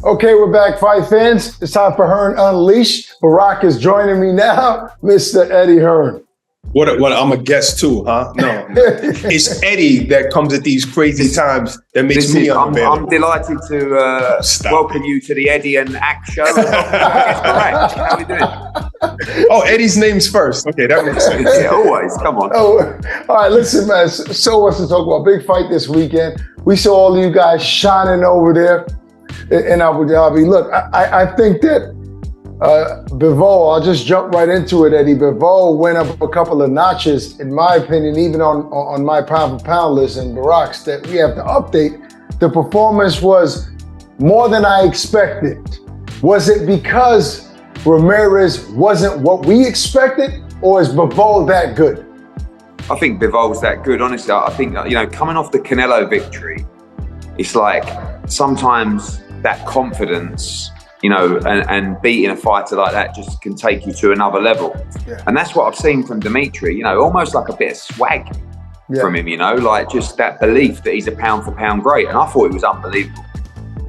Okay, we're back, fight fans. It's time for Hearn Unleashed. Barack is joining me now, Mr. Eddie Hearn. What? I'm a guest too, huh? No, it's Eddie that comes at these crazy times that makes me unavailable. I'm delighted to welcome you to the Eddie and Act show. Barack, how are we doing? Oh, Eddie's name's first. Okay, that makes sense. Yeah, always. Come on. Oh, all right, listen, man. So much to talk about. Big fight this weekend. We saw all of you guys shining over there in Abu Dhabi. Look, I think that Bivol, I'll just jump right into it, Eddie. Bivol went up a couple of notches, in my opinion, even on my pound for pound list, and Barack's that we have to update. The performance was more than I expected. Was it because Ramirez wasn't what we expected, or is Bivol that good? I think Bivol's that good, honestly. I think, coming off the Canelo victory, it's like sometimes that confidence, and beating a fighter like that just can take you to another level. Yeah. And that's what I've seen from Dmitry, almost like a bit of swag from him, like just that belief that he's a pound for pound great. And I thought it was unbelievable.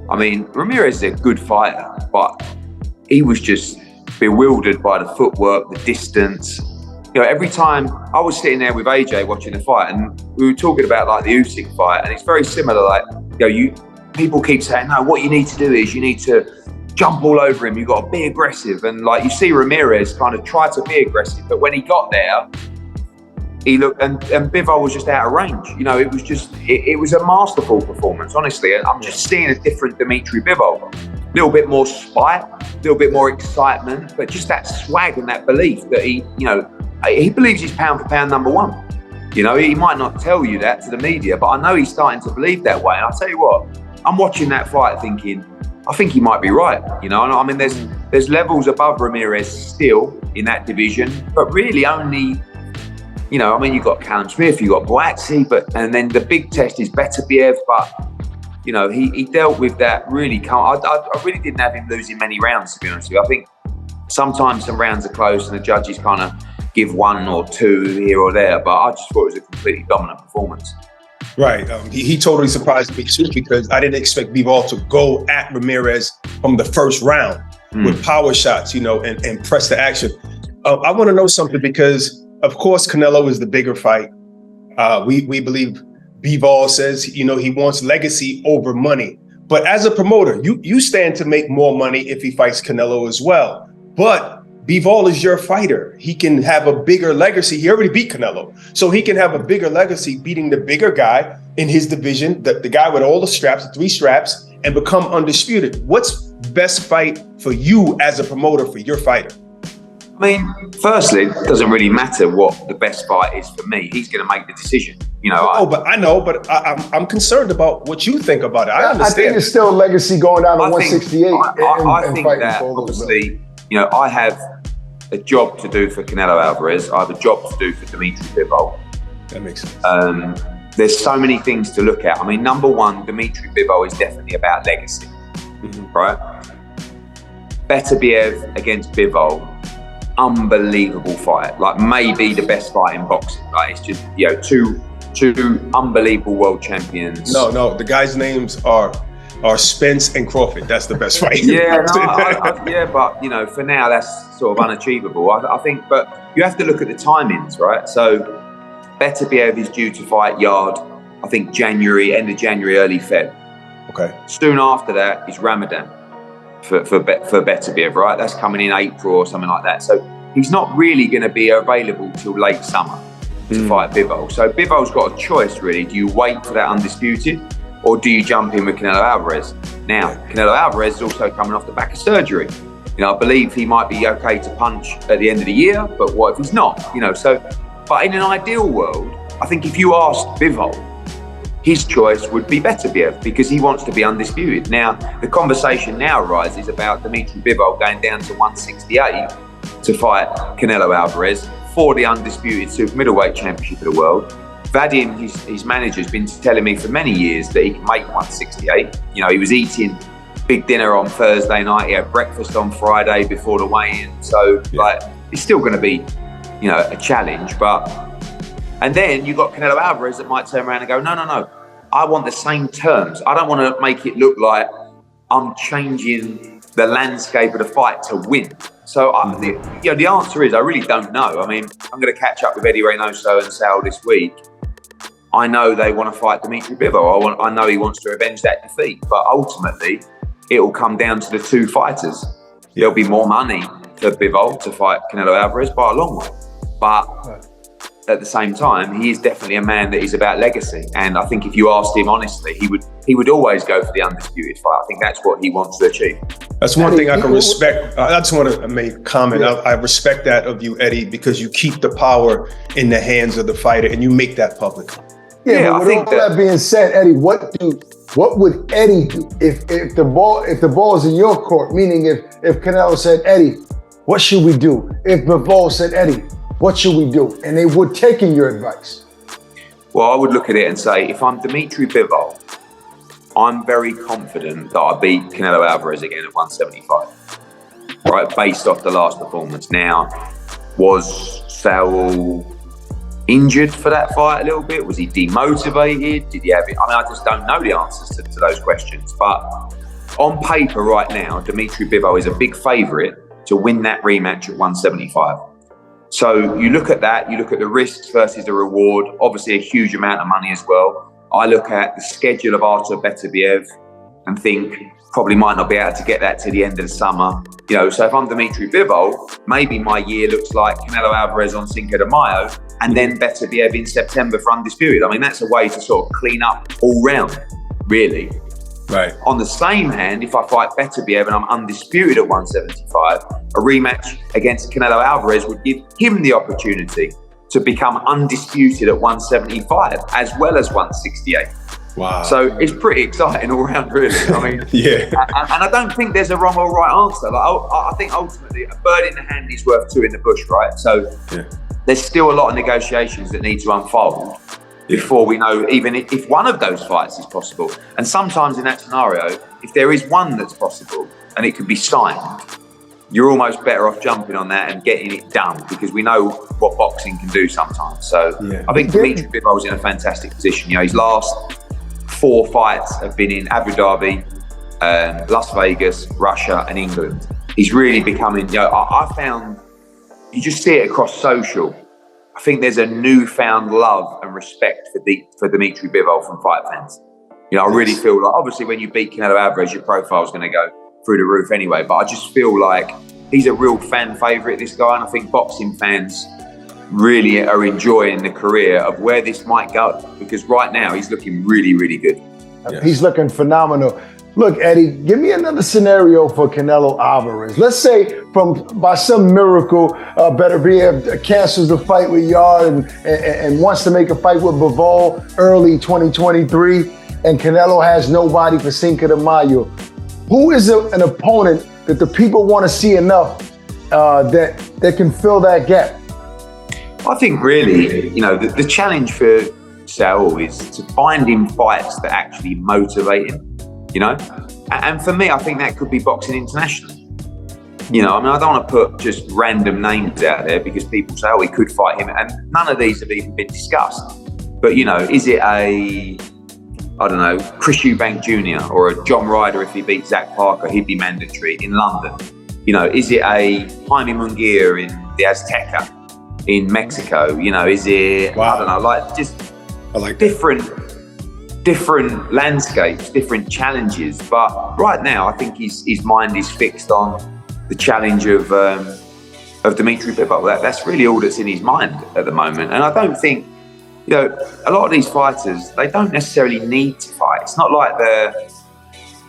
I mean, Ramirez is a good fighter, but he was just bewildered by the footwork, the distance. Every time I was sitting there with AJ watching the fight, and we were talking about like the Usyk fight, and it's very similar. Like, people keep saying, no, what you need to do is you need to jump all over him. You've got to be aggressive. And like you see Ramirez kind of try to be aggressive, but when he got there, he looked, and Bivol was just out of range. It was a masterful performance, honestly. And I'm just seeing a different Dmitry Bivol. A little bit more spite, a little bit more excitement, but just that swag and that belief that he believes he's pound for pound number one. He might not tell you that to the media, but I know he's starting to believe that way. And I'll tell you what, I'm watching that fight thinking, I think he might be right. I mean, there's levels above Ramirez still in that division, but really only, you've got Callum Smith, you've got Boatsy, and then the big test is Beterbiev, but, he dealt with that really calm. I really didn't have him losing many rounds, to be honest with you. I think sometimes some rounds are close and the judges kind of give one or two here or there, but I just thought it was a completely dominant performance. Right. He totally surprised me too, because I didn't expect Bivol to go at Ramirez from the first round with power shots, and press the action. I want to know something, because of course Canelo is the bigger fight. We believe Bivol says, he wants legacy over money. But as a promoter, you stand to make more money if he fights Canelo as well. But Bivol is your fighter. He can have a bigger legacy. He already beat Canelo. So he can have a bigger legacy beating the bigger guy in his division, the guy with all the straps, the 3 straps, and become undisputed. What's best fight for you as a promoter for your fighter? I mean, firstly, it doesn't really matter what the best fight is for me. He's going to make the decision. I'm concerned about what you think about it. I understand. I think there's still a legacy going down to 168. I think that obviously, I have a job to do for Canelo Alvarez. I have a job to do for Dmitry Bivol. That makes sense. There's so many things to look at. I mean, number one, Dmitry Bivol is definitely about legacy, right? Beterbiev against Bivol, unbelievable fight. Like maybe the best fight in boxing. Like it's just, two unbelievable world champions. No, the guys' names are Spence and Crawford. That's the best fight. But for now that's sort of unachievable. I think, but you have to look at the timings, right? So Beterbiev is due to fight Yard, I think end of January, early Feb. Okay. Soon after that is Ramadan for Beterbiev, right? That's coming in April or something like that. So he's not really going to be available till late summer to fight Bivol. So Bivol's got a choice really. Do you wait for that undisputed, or do you jump in with Canelo Alvarez? Now, Canelo Alvarez is also coming off the back of surgery. I believe he might be okay to punch at the end of the year, but what if he's not? But in an ideal world, I think if you asked Bivol, his choice would be Beterbiev because he wants to be undisputed. Now, the conversation now arises about Dmitry Bivol going down to 168 to fight Canelo Alvarez for the undisputed super middleweight championship of the world. Vadim, his manager's been telling me for many years that he can make 168. He was eating big dinner on Thursday night. He had breakfast on Friday before the weigh-in. So, it's still going to be, a challenge. And then you've got Canelo Alvarez that might turn around and go, no, I want the same terms. I don't want to make it look like I'm changing the landscape of the fight to win. So the answer is I really don't know. I mean, I'm going to catch up with Eddie Reynoso and Sal this week. I know they want to fight Dmitry Bivol. I know he wants to avenge that defeat, but ultimately it will come down to the two fighters. There'll be more money for Bivol to fight Canelo Alvarez by a long way, but at the same time, he is definitely a man that is about legacy. And I think if you asked him honestly, he would always go for the undisputed fight. I think that's what he wants to achieve. That's one thing I can respect. I just want to make a comment. Yeah. I respect that of you, Eddie, because you keep the power in the hands of the fighter and you make that public. Yeah, but with all that being said, Eddie, what would Eddie do if the ball is in your court? Meaning, if Canelo said, Eddie, what should we do? If Bivol said, Eddie, what should we do? And they would take in your advice. Well, I would look at it and say, if I'm Dmitry Bivol, I'm very confident that I beat Canelo Alvarez again at 175, right? Based off the last performance. Now, was Saul injured for that fight a little bit? Was he demotivated? Did he have it? I mean, I just don't know the answers to those questions. But on paper right now, Dmitry Bivol is a big favourite to win that rematch at 175. So you look at that, you look at the risks versus the reward, obviously a huge amount of money as well. I look at the schedule of Artur Beterbiev and think probably might not be able to get that to the end of the summer. You know, so if I'm Dmitry Bivol, maybe my year looks like Canelo Alvarez on Cinco de Mayo and then Beterbiev in September for undisputed. I mean, that's a way to sort of clean up all round, really. Right. On the same hand, if I fight Beterbiev and I'm undisputed at 175, a rematch against Canelo Alvarez would give him the opportunity to become undisputed at 175 as well as 168. Wow. So it's pretty exciting all round, really. I mean, yeah. And I don't think there's a wrong or right answer. Like, I think ultimately a bird in the hand is worth two in the bush, right? So there's still a lot of negotiations that need to unfold before we know even if one of those fights is possible. And sometimes in that scenario, if there is one that's possible and it could be signed, you're almost better off jumping on that and getting it done because we know what boxing can do sometimes. So I think Dmitry Bivol's in a fantastic position. You know, his last 4 fights have been in Abu Dhabi, Las Vegas, Russia, and England. He's really becoming, you know, I found, you just see it across social. I think there's a newfound love and respect for Dmitry Bivol from fight fans. You know, I really feel like, obviously when you beat Canelo Alvarez, your profile's going to go through the roof anyway, but I just feel like he's a real fan favourite, this guy, and I think boxing fans really are enjoying the career of where this might go, because right now he's looking really, really good. Yes. He's looking phenomenal. Look, Eddie, give me another scenario for Canelo Alvarez. Let's say by some miracle, Beterbiev cancels the fight with Hearn and wants to make a fight with Bivol early 2023, and Canelo has nobody for Cinco de Mayo. Who is an opponent that the people want to see enough that can fill that gap? I think really, you know, the challenge for Saul is to find him fights that actually motivate him. You know, and for me, I think that could be boxing internationally. You know, I mean, I don't want to put just random names out there because people say, oh, we could fight him. And none of these have even been discussed. But, you know, is it I don't know, Chris Eubank Jr. or a John Ryder if he beats Zach Parker, he'd be mandatory in London. You know, is it a Jaime Munguia in the Azteca in Mexico? You know, is it, I don't know, like just different landscapes, different challenges. But right now, I think his mind is fixed on the challenge of Dmitry Bivol. That's really all that's in his mind at the moment. And I don't think, you know, a lot of these fighters, they don't necessarily need to fight. It's not like they're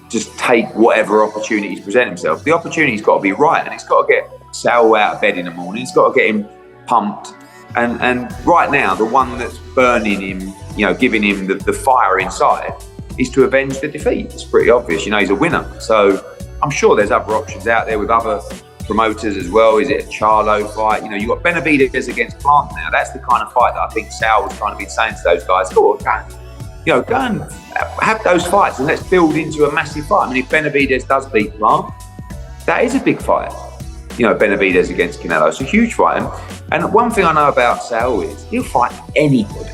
just take whatever opportunities present themselves. The opportunity's got to be right, and it's got to get Saul out of bed in the morning. It's got to get him pumped. And right now, the one that's burning him, you know, giving him the fire inside is to avenge the defeat. It's pretty obvious. You know, he's a winner. So I'm sure there's other options out there with other promoters as well. Is it a Charlo fight? You know, you've got Benavidez against Plant now. That's the kind of fight that I think Sal was trying to be saying to those guys, go and have those fights and let's build into a massive fight. I mean, if Benavidez does beat Plant, that is a big fight. You know, Benavidez against Canelo. It's a huge fight. And one thing I know about Sal is he'll fight anybody.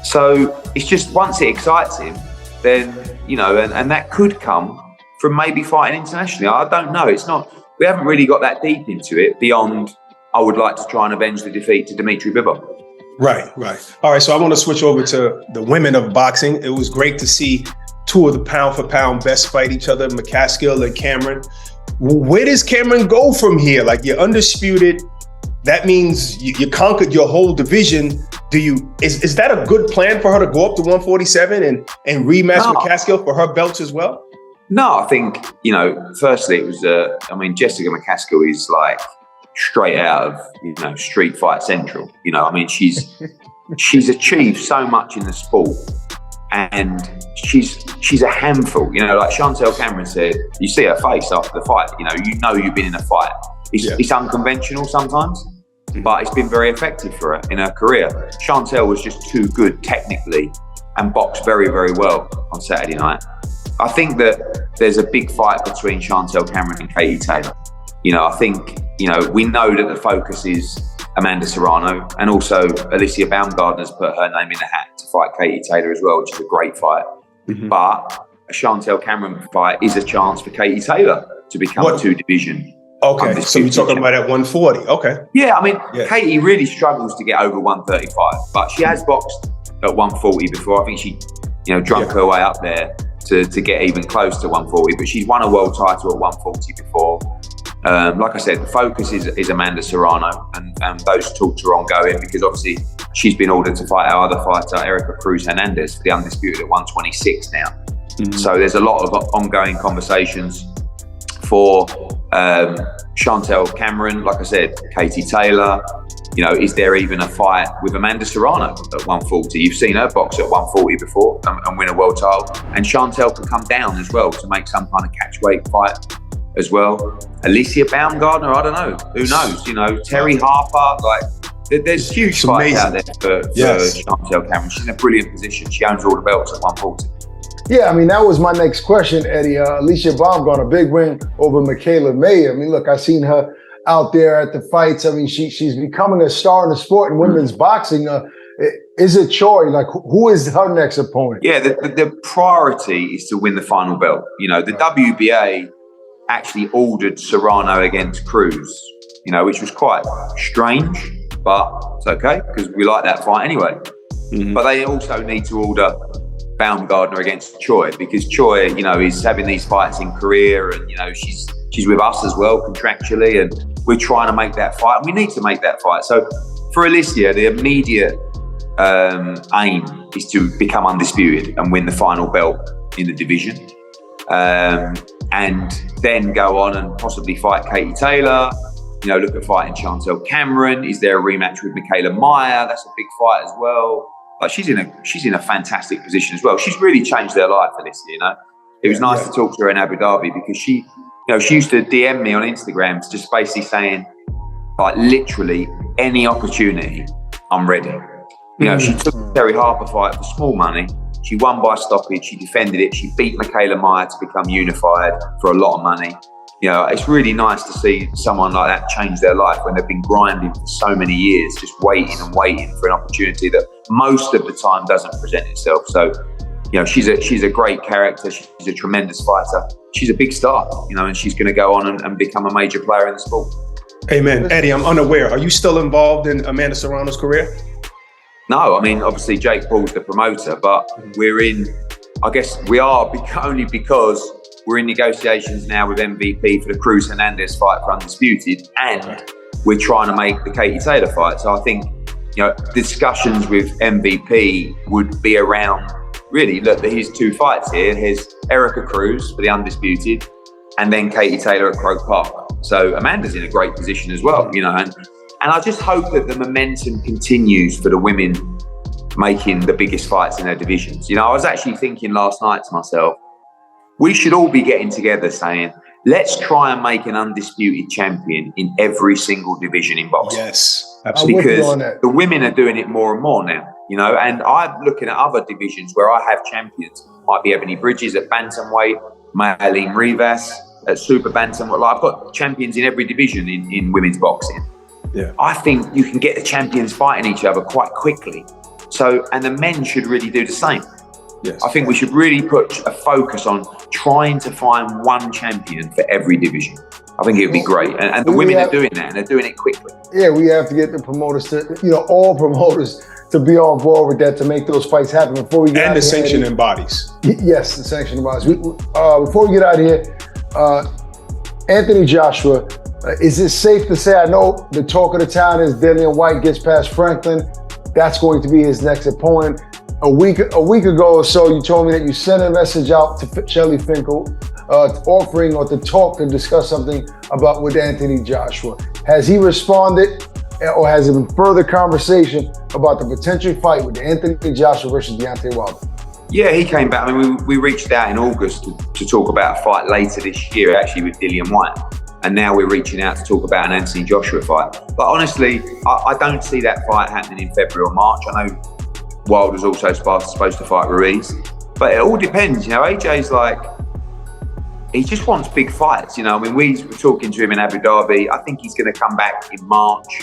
So it's just once it excites him, then you know, and that could come from maybe fighting internationally. I don't know. We haven't really got that deep into it beyond, I would like to try and avenge the defeat to Dmitry Bivol. Right. All right, so I want to switch over to the women of boxing. It was great to see two of the pound for pound best fight each other, McCaskill and Cameron. Where does Cameron go from here? Like, you're undisputed. That means you conquered your whole division. Is that a good plan for her to go up to 147 and rematch McCaskill for her belts as well? No, I think, you know, firstly, it was, Jessica McCaskill is like straight out of, you know, Street Fight Central. You know, I mean, she's achieved so much in the sport, and she's a handful. You know, like Chantel Camerons said, you see her face after the fight, you know you've been in a fight. It's unconventional sometimes, but it's been very effective for her in her career. Chantel was just too good technically and boxed very, very well on Saturday night. I think that there's a big fight between Chantel Cameron and Katie Taylor. You know, I think, you know, we know that the focus is Amanda Serrano, and also Alicia Baumgardner's put her name in the hat to fight Katie Taylor as well, which is a great fight. Mm-hmm. But a Chantel Cameron fight is a chance for Katie Taylor to become two division. Okay, so you're talking about at 140. Okay. Yeah, I mean, Katie really struggles to get over 135, but she has boxed at 140 before. I think she, you know, drunk her way up there to get even close to 140, but she's won a world title at 140 before. Like I said, the focus is Amanda Serrano, and those talks are ongoing because obviously she's been ordered to fight our other fighter, Erica Cruz Hernandez, for the undisputed at 126 now. Mm-hmm. So there's a lot of ongoing conversations for Chantel Cameron, like I said, Katie Taylor. You know, is there even a fight with Amanda Serrano at 140? You've seen her box at 140 before and win a world title. And Chantel can come down as well to make some kind of catch weight fight as well. Alicia Baumgardner, I don't know. Who knows? You know, Terry Harper, like there's huge fights out there for Chantel Cameron. She's in a brilliant position. She owns all the belts at 140. Yeah, I mean, that was my next question, Eddie. Alicia Baumgardner, a big win over Michaela May. I mean, look, I've seen her out there at the fights. I mean, she's becoming a star in the sport in women's boxing. Is it Choi? Like, who is her next opponent? Yeah, the priority is to win the final belt. You know, the WBA actually ordered Serrano against Cruz, you know, which was quite strange, but it's okay because we like that fight anyway. Mm-hmm. But they also need to order Baumgardner against Choi because Choi, you know, is having these fights in Korea, and you know she's with us as well contractually, and we're trying to make that fight. We need to make that fight. So for Alicia, the immediate aim is to become undisputed and win the final belt in the division, and then go on and possibly fight Katie Taylor. You know, look at fighting Chantel Cameron. Is there a rematch with Michaela Meyer? That's a big fight as well. Like she's in a fantastic position as well. She's really changed their life, Alicia. You know, it was nice to talk to her in Abu Dhabi because she used to DM me on Instagram, just basically saying, like, literally any opportunity, I'm ready. You know, she took the Terry Harper fight for small money. She won by stoppage. She defended it. She beat Michaela Meyer to become unified for a lot of money. You know, it's really nice to see someone like that change their life when they've been grinding for so many years, just waiting and waiting for an opportunity that most of the time doesn't present itself. So, you know, she's a great character. She's a tremendous fighter. She's a big star, you know, and she's going to go on and become a major player in the sport. Amen. Eddie, I'm unaware. Are you still involved in Amanda Serrano's career? No, I mean, obviously Jake Paul's the promoter, but we are only because we're in negotiations now with MVP for the Cruz Hernandez fight for undisputed, and we're trying to make the Katie Taylor fight. So I think, you know, discussions with MVP would be around, really, look, his two fights here. Here's Erica Cruz for the undisputed, and then Katie Taylor at Croke Park. So Amanda's in a great position as well, you know, and I just hope that the momentum continues for the women making the biggest fights in their divisions. You know, I was actually thinking last night to myself, we should all be getting together saying, let's try and make an undisputed champion in every single division in boxing. Yes, absolutely. Because the women are doing it more and more now, you know, and I'm looking at other divisions where I have champions. Might be Ebony Bridges at bantamweight, Maylene Rivas at super bantamweight. Like, I've got champions in every division in women's boxing. Yeah, I think you can get the champions fighting each other quite quickly. So, and the men should really do the same. Yes. I think we should really put a focus on trying to find one champion for every division. I think it would be great. And the women are doing that, and they're doing it quickly. Yeah, we have to get the promoters to, all promoters to be on board with that to make those fights happen. Before we get and the sanctioning bodies. Yes, the sanctioning bodies. Before we get out of here, Anthony Joshua, is it safe to say, I know the talk of the town is Dillian White gets past Franklin. That's going to be his next opponent. A week ago or so, you told me that you sent a message out to Shelly Finkel offering or to talk to discuss something with Anthony Joshua. Has he responded, or has there been further conversation about the potential fight with Anthony Joshua versus Deontay Wilder? Yeah, he came back. I mean, we reached out in August to talk about a fight later this year, actually, with Dillian White. And now we're reaching out to talk about an Anthony Joshua fight. But honestly, I don't see that fight happening in February or March. I know Wilder's also supposed to fight Ruiz. But it all depends. AJ's like, he just wants big fights. We were talking to him in Abu Dhabi. I think he's going to come back in March.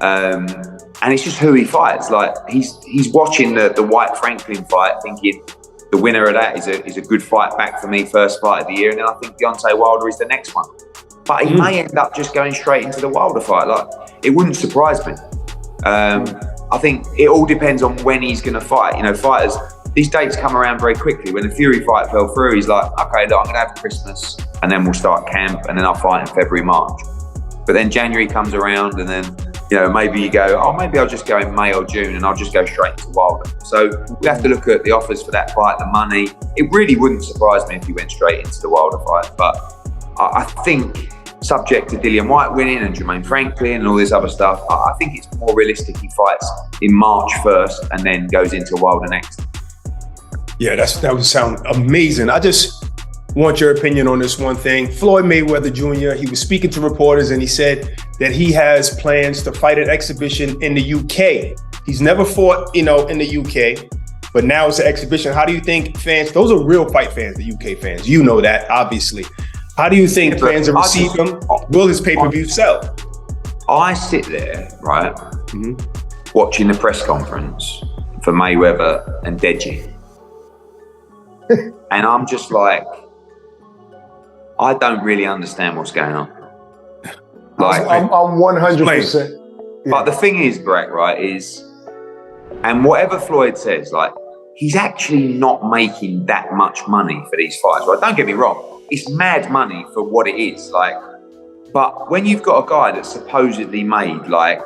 And it's just who he fights. Like, he's watching the White Franklin fight, thinking the winner of that is a good fight back for me, first fight of the year. And then I think Deontay Wilder is the next one. But he may end up just going straight into the Wilder fight. Like, it wouldn't surprise me. I think it all depends on when he's going to fight. Fighters, these dates come around very quickly. When the Fury fight fell through, he's like, okay, look, I'm going to have Christmas, and then we'll start camp, and then I'll fight in February, March. But then January comes around, and then maybe you go, maybe I'll just go in May or June, and I'll just go straight into Wilder. So we have to look at the offers for that fight, the money. It really wouldn't surprise me if he went straight into the Wilder fight. But I think, subject to Dillian White winning and Jermaine Franklin and all this other stuff, I think it's more realistic he fights in March first and then goes into Wilder next. Yeah, that would sound amazing. I just want your opinion on this one thing. Floyd Mayweather Jr., he was speaking to reporters and he said that he has plans to fight an exhibition in the UK. He's never fought, in the UK, but now it's an exhibition. How do you think fans, those are real fight fans, the UK fans, that, obviously. How do you think fans will receive him? Will his pay-per-view sell? I sit there, right, watching the press conference for Mayweather and Deji. And I'm just like, I don't really understand what's going on. Like, I'm 100%. But the thing is, Brett, right, and whatever Floyd says, like, he's actually not making that much money for these fights, right? Don't get me wrong. It's mad money for what it is, like, but when you've got a guy that's supposedly made like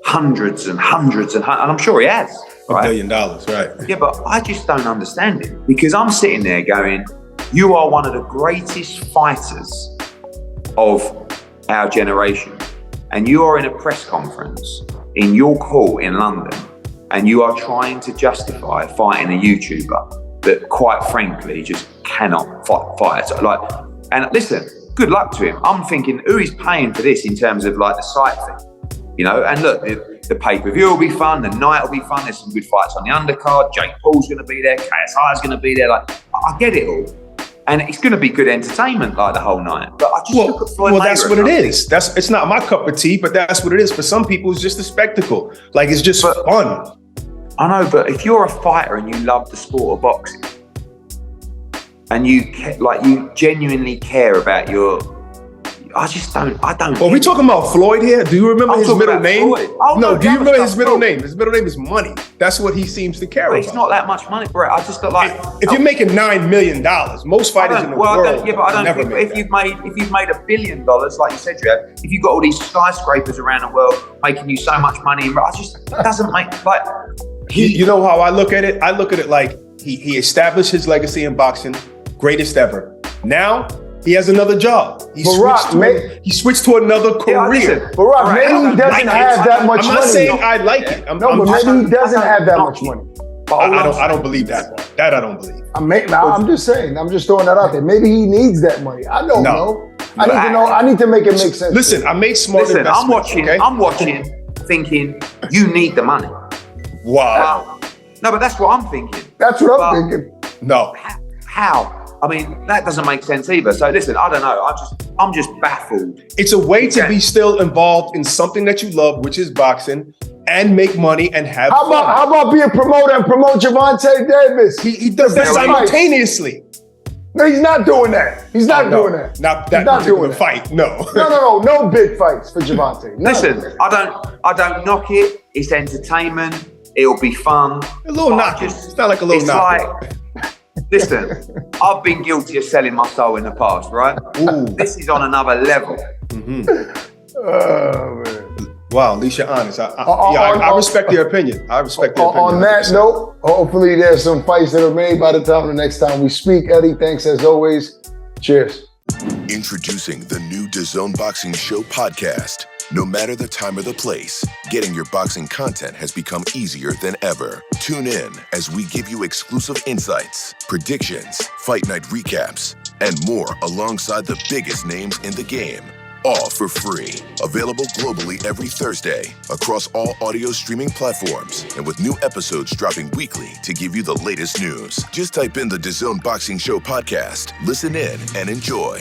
hundreds and hundreds and I'm sure he has, right? $1 billion, right? Yeah, but I just don't understand it, because I'm sitting there going, you are one of the greatest fighters of our generation, and you are in a press conference in York Hall in London, and you are trying to justify fighting a YouTuber that, quite frankly, just cannot fight. Like, and listen, good luck to him. I'm thinking, who is paying for this in terms of like the site thing, And look, the pay-per-view will be fun. The night will be fun. There's some good fights on the undercard. Jake Paul's going to be there. KSI is going to be there. Like, I get it all, and it's going to be good entertainment like the whole night. But I just look at Floyd Mayweather. That's what it is. It's not my cup of tea, but that's what it is. For some people, it's just a spectacle. Like, it's just fun. I know, but if you're a fighter and you love the sport of boxing, and you genuinely care about I don't. Are we talking about Floyd here? Do you remember his middle name? No, do you remember his middle name? His middle name is money. That's what he seems to care about. It's not that much money, Brett. I just got like. If you're making $9 million, most fighters in the world never make that. If you've made $1 billion, like you said, you have. If you've got all these skyscrapers around the world making you so much money, it doesn't make like. You know how I look at it? I look at it like he established his legacy in boxing, greatest ever. Now he has another job. He switched to another career. Barack, maybe he doesn't have that much money. I'm not saying I like it. But maybe he doesn't have that much money. I don't believe that part. That I don't believe. I'm just saying. I'm just throwing that out there. Maybe he needs that money. I don't know. I need to know. I need to make it make sense. Listen, I made smart investments. I'm watching, thinking you need the money. Wow. No, but that's what I'm thinking. That's what I'm thinking. No. How? I mean, that doesn't make sense either. So listen, I don't know. I'm just baffled. It's a way to be still involved in something that you love, which is boxing, and make money and have fun. How about be a promoter and promote Gervonta Davis? He does that simultaneously. No, he's not doing that. He's not doing that. Not that particular fight. No. No big fights for Gervonta. Listen, I don't knock it. It's entertainment. It'll be fun. A little knock. It's not like a little knock. Listen, I've been guilty of selling my soul in the past, right? Ooh. This is on another level. Oh, man. Wow, at least you're honest. I respect your opinion. I respect your opinion. On that note, hopefully there's some fights that are made by the time the next time we speak. Eddie, thanks as always. Cheers. Introducing the new DAZN Boxing Show podcast. No matter the time or the place, getting your boxing content has become easier than ever. Tune in as we give you exclusive insights, predictions, fight night recaps, and more alongside the biggest names in the game. All for free. Available globally every Thursday across all audio streaming platforms and with new episodes dropping weekly to give you the latest news. Just type in the DAZN Boxing Show podcast, listen in, and enjoy.